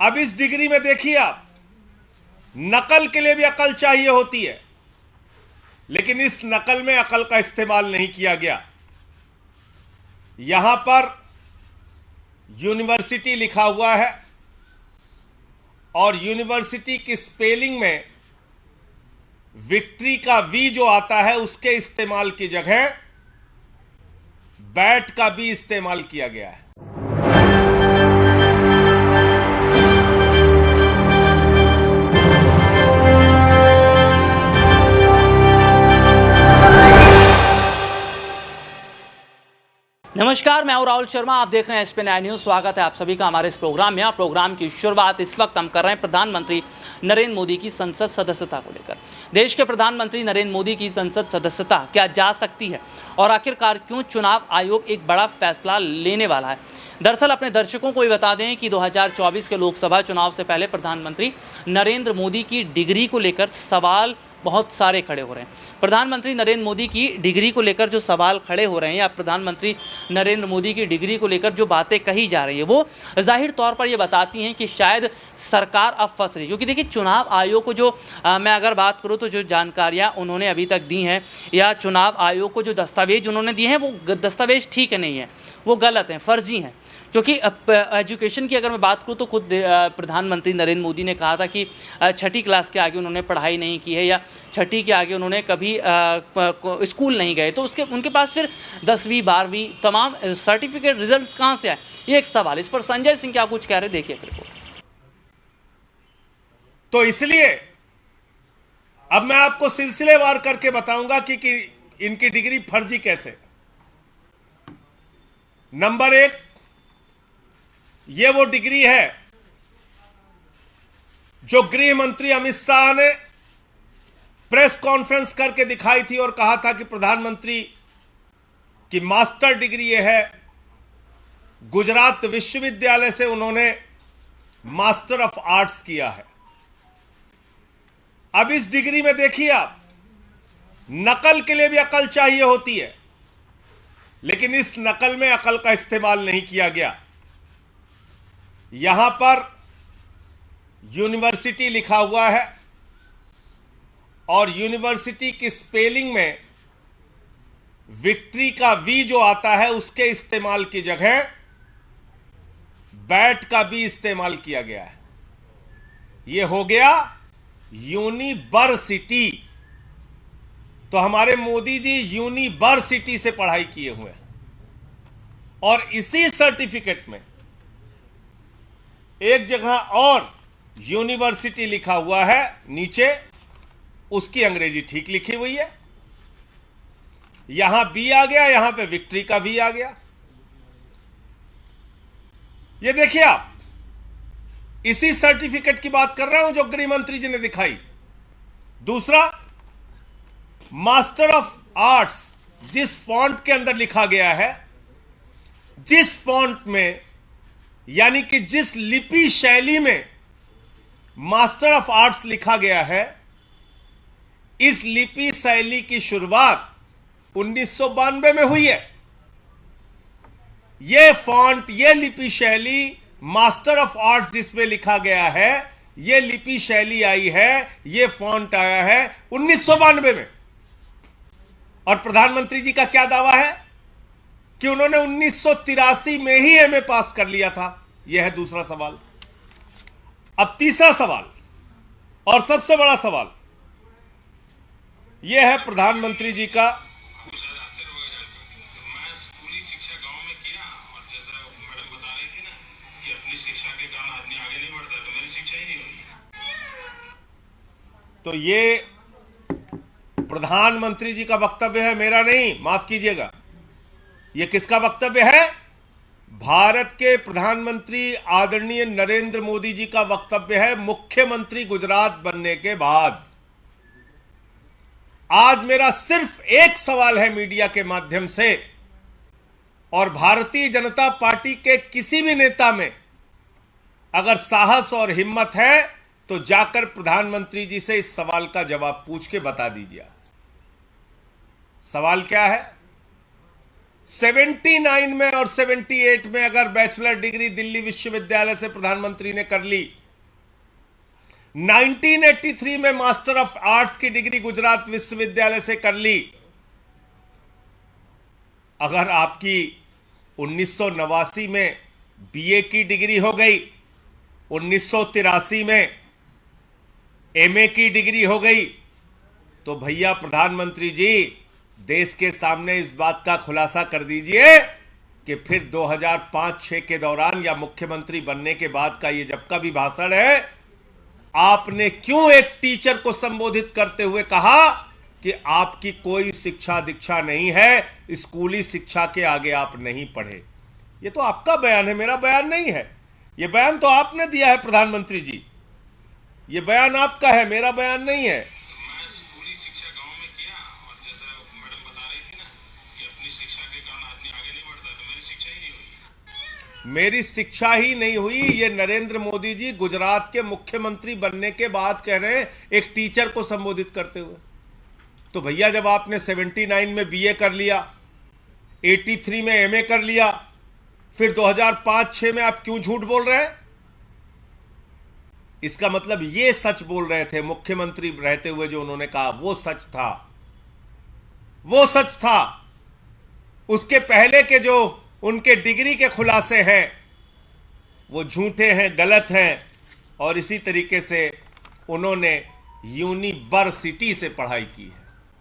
अब इस डिग्री में देखिए आप, नकल के लिए भी अकल चाहिए होती है, लेकिन इस नकल में अकल का इस्तेमाल नहीं किया गया। यहां पर यूनिवर्सिटी लिखा हुआ है और यूनिवर्सिटी की स्पेलिंग में विक्ट्री का वी जो आता है उसके इस्तेमाल की जगह बैट का भी इस्तेमाल किया गया है। नमस्कार, मैं हूं राहुल शर्मा। आप देख रहे हैं SP9 न्यूज़। स्वागत है आप सभी का हमारे इस प्रोग्राम में। प्रोग्राम की शुरुआत इस वक्त हम कर रहे हैं प्रधानमंत्री नरेंद्र मोदी की संसद सदस्यता को लेकर। देश के प्रधानमंत्री नरेंद्र मोदी की संसद सदस्यता क्या जा सकती है और आखिरकार क्यों चुनाव आयोग एक बड़ा फैसला लेने वाला है। दरअसल अपने दर्शकों को ये बता दें कि 2024 के लोकसभा चुनाव से पहले प्रधानमंत्री नरेंद्र मोदी की डिग्री को लेकर सवाल बहुत सारे खड़े हो रहे हैं। प्रधानमंत्री नरेंद्र मोदी की डिग्री को लेकर जो सवाल खड़े हो रहे हैं या प्रधानमंत्री नरेंद्र मोदी की डिग्री को लेकर जो बातें कही जा रही है वो जाहिर तौर पर ये बताती हैं कि शायद सरकार अब फंस रही है। क्योंकि देखिए, चुनाव आयोग को जो मैं अगर बात करूँ तो जो जानकारियाँ उन्होंने अभी तक दी हैं या चुनाव आयोग को जो दस्तावेज उन्होंने दिए हैं वो दस्तावेज ठीक नहीं है, वो गलत हैं, फर्जी हैं। क्योंकि एजुकेशन की अगर मैं बात करूँ तो खुद प्रधानमंत्री नरेंद्र मोदी ने कहा था कि छठी क्लास के आगे उन्होंने पढ़ाई नहीं की है या छठी के आगे उन्होंने कभी स्कूल नहीं गए, तो उनके पास फिर 10वीं 12वीं तमाम सर्टिफिकेट रिजल्ट्स कहाँ से आए, ये एक सवाल। इस पर संजय सिंह क्या कुछ कह रहे, देखिए रिपोर्ट। तो इसलिए अब मैं आपको सिलसिलेवार करके बताऊंगा कि इनकी डिग्री फर्जी कैसे। नंबर 1, ये वो डिग्री है जो गृह मंत्री अमित शाह ने प्रेस कॉन्फ्रेंस करके दिखाई थी और कहा था कि प्रधानमंत्री की मास्टर डिग्री ये है। गुजरात विश्वविद्यालय से उन्होंने मास्टर ऑफ आर्ट्स किया है। अब इस डिग्री में देखिए आप, नकल के लिए भी अकल चाहिए होती है, लेकिन इस नकल में अकल का इस्तेमाल नहीं किया गया। यहां पर यूनिवर्सिटी लिखा हुआ है और यूनिवर्सिटी की स्पेलिंग में विक्ट्री का वी जो आता है उसके इस्तेमाल की जगह बैट का भी इस्तेमाल किया गया है। यह हो गया यूनिवर्सिटी। तो हमारे मोदी जी यूनिवर्सिटी से पढ़ाई किए हुए हैं और इसी सर्टिफिकेट में एक जगह और यूनिवर्सिटी लिखा हुआ है, नीचे उसकी अंग्रेजी ठीक लिखी हुई है। यहां बी आ गया, यहां पे विक्ट्री का वी आ गया। ये देखिए आप, इसी सर्टिफिकेट की बात कर रहा हूं जो गृह मंत्री जी ने दिखाई। दूसरा, मास्टर ऑफ आर्ट्स जिस फॉन्ट के अंदर लिखा गया है, जिस फॉन्ट में यानी कि जिस लिपि शैली में मास्टर ऑफ आर्ट्स लिखा गया है, इस लिपि शैली की शुरुआत 1992 में हुई है। यह फॉन्ट, यह लिपि शैली, मास्टर ऑफ आर्ट्स जिसमें लिखा गया है, यह लिपि शैली आई है, यह फॉन्ट आया है 1992 में। और प्रधानमंत्री जी का क्या दावा है कि उन्होंने 1983 में ही एमए पास कर लिया था। यह है दूसरा सवाल। अब तीसरा सवाल और सबसे बड़ा सवाल यह है प्रधानमंत्री जी का। मैं स्कूली शिक्षा गांव में किया और जैसा मैडम बता रही थी ना कि अपनी शिक्षा के कारण आदमी आगे नहीं बढ़ता, तो मेरी शिक्षा ही नहीं हुई। तो ये प्रधानमंत्री जी का वक्तव्य है, मेरा नहीं, माफ कीजिएगा। यह किसका वक्तव्य है? भारत के प्रधानमंत्री आदरणीय नरेंद्र मोदी जी का वक्तव्य है, मुख्यमंत्री गुजरात बनने के बाद। आज मेरा सिर्फ एक सवाल है मीडिया के माध्यम से, और भारतीय जनता पार्टी के किसी भी नेता में अगर साहस और हिम्मत है तो जाकर प्रधानमंत्री जी से इस सवाल का जवाब पूछ के बता दीजिए। सवाल क्या है? 79 में और 78 में अगर बैचलर डिग्री दिल्ली विश्वविद्यालय से प्रधानमंत्री ने कर ली 1983 में मास्टर ऑफ आर्ट्स की डिग्री गुजरात विश्वविद्यालय से कर ली। अगर आपकी 1989 में बीए की डिग्री हो गई, 1983 में एमए की डिग्री हो गई, तो भैया प्रधानमंत्री जी देश के सामने इस बात का खुलासा कर दीजिए कि फिर 2005-6 के दौरान या मुख्यमंत्री बनने के बाद का ये जब का भी भाषण है, आपने क्यों एक टीचर को संबोधित करते हुए कहा कि आपकी कोई शिक्षा दीक्षा नहीं है, स्कूली शिक्षा के आगे आप नहीं पढ़े। ये तो आपका बयान है, मेरा बयान नहीं है। ये बयान तो आपने दिया है प्रधानमंत्री जी, ये बयान आपका है, मेरा बयान नहीं है। मैं स्कूली शिक्षा गांव में किया, और जैसा मैडम बता रही थी ना कि अपनी शिक्षा के कारण आदमी आगे नहीं बढ़ता, तो मेरी शिक्षा ही नहीं हुई। मेरी शिक्षा ही नहीं हुई, ये नरेंद्र मोदी जी गुजरात के मुख्यमंत्री बनने के बाद कह रहे हैं एक टीचर को संबोधित करते हुए। तो भैया जब आपने 79 में बीए कर लिया, 83 में एमए कर लिया, फिर 2005-6 में आप क्यों झूठ बोल रहे हैं? इसका मतलब ये सच बोल रहे थे मुख्यमंत्री रहते हुए, जो उन्होंने कहा वो सच था, वो सच था। उसके पहले के जो उनके डिग्री के खुलासे हैं वो झूठे हैं, गलत हैं। और इसी तरीके से उन्होंने यूनिवर्सिटी से पढ़ाई की है,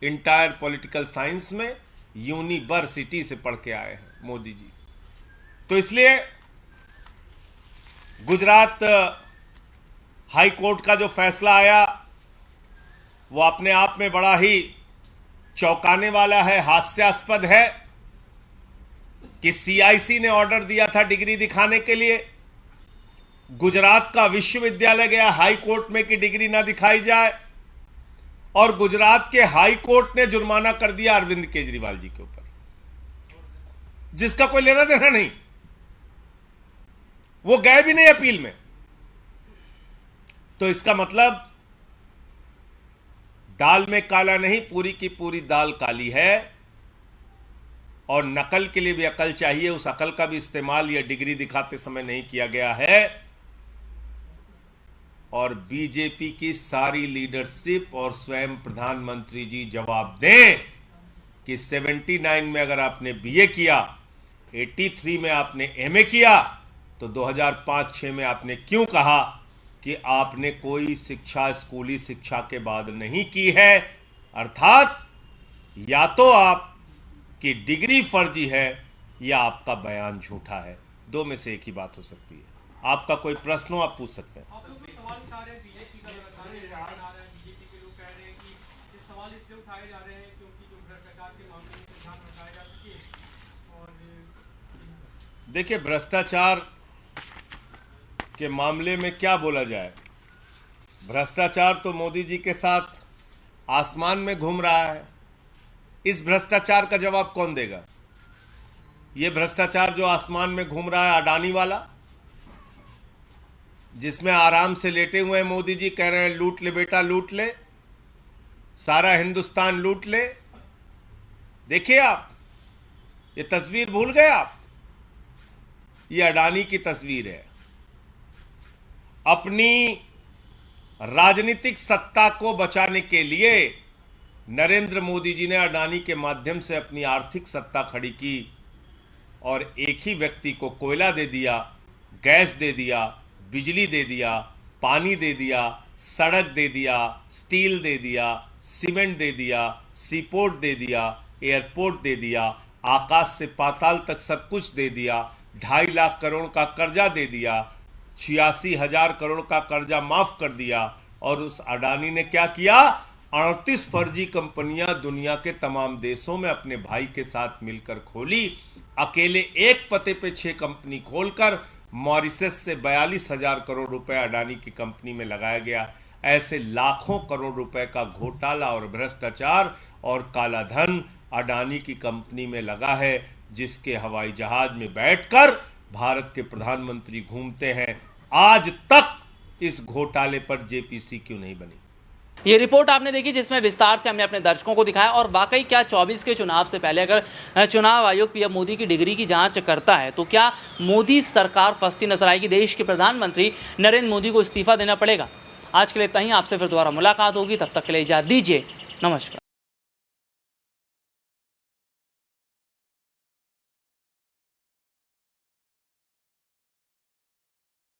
इंटायर पॉलिटिकल साइंस में यूनिवर्सिटी से पढ़ के आए हैं मोदी जी। तो इसलिए गुजरात हाई कोर्ट का जो फैसला आया वो अपने आप में बड़ा ही चौंकाने वाला है, हास्यास्पद है कि सीआईसी ने ऑर्डर दिया था डिग्री दिखाने के लिए, गुजरात का विश्वविद्यालय गया हाई कोर्ट में कि डिग्री ना दिखाई जाए, और गुजरात के हाई कोर्ट ने जुर्माना कर दिया अरविंद केजरीवाल जी के ऊपर, जिसका कोई लेना देना नहीं। वो गए भी नहीं अपील में। तो इसका मतलब दाल में काला नहीं, पूरी की पूरी दाल काली है। और नकल के लिए भी अकल चाहिए, उस अकल का भी इस्तेमाल यह डिग्री दिखाते समय नहीं किया गया है। और बीजेपी की सारी लीडरशिप और स्वयं प्रधानमंत्री जी जवाब दें कि 79 में अगर आपने बीए किया, 83 में आपने एमए किया, तो 2005-6 में आपने क्यों कहा कि आपने कोई शिक्षा स्कूली शिक्षा के बाद नहीं की है? अर्थात या तो आपकी डिग्री फर्जी है या आपका बयान झूठा है। दो में से एक ही बात हो सकती है। आपका कोई प्रश्न हो आप पूछ सकते हैं। देखिए, भ्रष्टाचार के मामले में क्या बोला जाए? भ्रष्टाचार तो मोदी जी के साथ आसमान में घूम रहा है। इस भ्रष्टाचार का जवाब कौन देगा? यह भ्रष्टाचार जो आसमान में घूम रहा है, अडानी वाला, जिसमें आराम से लेटे हुए हैं मोदी जी, कह रहे हैं लूट ले बेटा लूट ले, सारा हिंदुस्तान लूट ले। देखिए आप, ये तस्वीर भूल गए आप? ये अडानी की तस्वीर है। अपनी राजनीतिक सत्ता को बचाने के लिए नरेंद्र मोदी जी ने अडानी के माध्यम से अपनी आर्थिक सत्ता खड़ी की, और एक ही व्यक्ति को कोयला दे दिया, गैस दे दिया, बिजली दे दिया, पानी दे दिया, सड़क दे दिया, स्टील दे दिया, सीमेंट दे दिया, सीपोर्ट दे दिया, एयरपोर्ट दे दिया, आकाश से पाताल तक सब कुछ दे दिया, 2.5 लाख करोड़ का कर्जा दे दिया, 86,000 करोड़ का कर्जा माफ कर दिया। और उस अडानी ने क्या किया? 38 फर्जी कंपनियां दुनिया के तमाम देशों में अपने भाई के साथ मिलकर खोली। अकेले एक पते पे 6 कंपनी खोलकर मॉरिशस से 42,000 करोड़ रुपए अडानी की कंपनी में लगाया गया। ऐसे लाखों करोड़ रुपए का घोटाला और भ्रष्टाचार और काला धन अडानी की कंपनी में लगा है, जिसके हवाई जहाज में बैठकर भारत के प्रधानमंत्री घूमते हैं। आज तक इस घोटाले पर जेपीसी क्यों नहीं बनी? ये रिपोर्ट आपने देखी, जिसमें विस्तार से हमने अपने दर्शकों को दिखाया। और वाकई क्या 24 के चुनाव से पहले अगर चुनाव आयोग पीएम मोदी की डिग्री की जांच करता है तो क्या मोदी सरकार फंसती नजर आएगी? देश के प्रधानमंत्री नरेंद्र मोदी को इस्तीफा देना पड़ेगा? आज के लिए इतना ही, आपसे फिर दोबारा मुलाकात होगी, तब तक के लिए इजाज़त दीजिए, नमस्कार।